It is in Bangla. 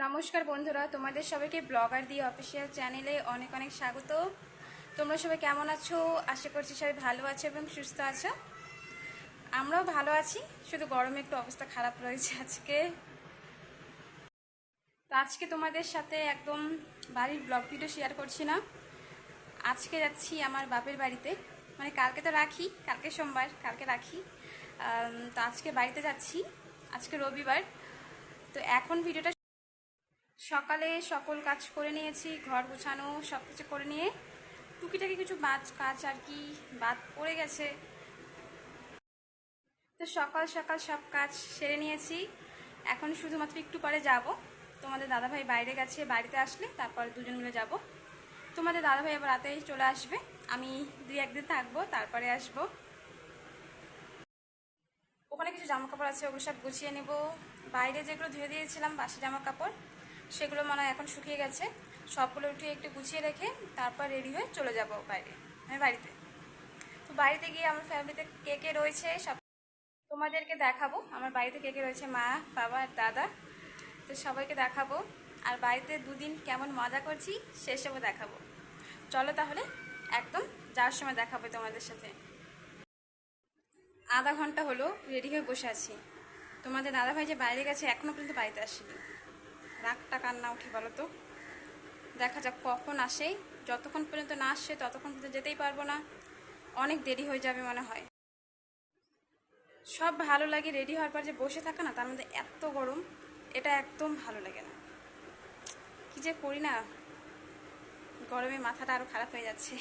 নমস্কার বন্ধুরা, তোমাদের সবাইকে ব্লগার দি অফিসিয়াল চ্যানেলে অনেক অনেক স্বাগত। তোমরা সবাই কেমন আছো? আশা করছি সবাই ভালো আছো এবং সুস্থ আছো। আমরাও ভালো আছি, শুধু গরমে একটু অবস্থা খারাপ রয়েছে আজকে। তো আজকে তোমাদের সাথে একদম বাড়ির ব্লগ ভিডিও শেয়ার করছি না। আজকে যাচ্ছি আমার বাপের বাড়িতে, মানে কালকে তো রাখি, কালকে সোমবার, কালকে রাখি। তো আজকে বাড়িতে যাচ্ছি, আজকে রবিবার। তো এখন ভিডিওটা সকালে সকল কাজ করে নিয়েছি, ঘর গোছানো সব কিছু করে নিয়ে টুকিটাকি কিছু কাজ আর কি বাদ পড়ে গেছে। তো সকাল সকাল সব কাজ সেরে নিয়েছি। এখন শুধুমাত্র একটু পরে যাব। তোমাদের দাদাভাই বাইরে গেছে, বাড়িতে আসলে তারপর দুজন মিলে যাব। তোমাদের দাদাভাই আবার রাতেই চলে আসবে, আমি 2-1 দিন থাকবো, তারপরে আসবো। ওখানে কিছু জামা কাপড় আছে, ওগুলো সব গুছিয়ে নেব। বাইরে যেগুলো ধুয়ে দিয়েছিলাম বাসি জামা কাপড়, সেগুলো মনে হয় এখন শুকিয়ে গেছে। সবগুলো উঠিয়ে একটু গুছিয়ে রেখে তারপর রেডি হয়ে চলে যাব বাইরে, আমি বাড়িতে। তো বাড়িতে গিয়ে আমার ফ্যামিলিতে কে কে রয়েছে সব তোমাদেরকে দেখাবো। আমার বাড়িতে কে কে রয়েছে, মা, বাবা আর দাদা, তো সবাইকে দেখাবো। আর বাড়িতে দুদিন কেমন মজা করছি সেসবও দেখাবো। চলো তাহলে, একদম যাওয়ার সময় দেখাবো তোমাদের সাথে। আধা ঘন্টা হলো রেডি হয়ে বসে আছি। তোমাদের দাদাভাই যে বাইরে গেছে এখনো পর্যন্ত বাড়িতে আসেনি। রাগটা কান্না উঠে বলো তো। দেখা যাক কখন আসে। যতক্ষণ পর্যন্ত না আসে ততক্ষণ পর্যন্ত যেতেই পারবো না, অনেক দেরি হয়ে যাবে মনে হয়। সব ভালো লাগে, রেডি হওয়ার পর যে বসে থাকা না, তার মধ্যে এত গরম, এটা একদম ভালো লাগে না। কি যে করি না, গরমে মাথাটা আরো খারাপ হয়ে যাচ্ছে।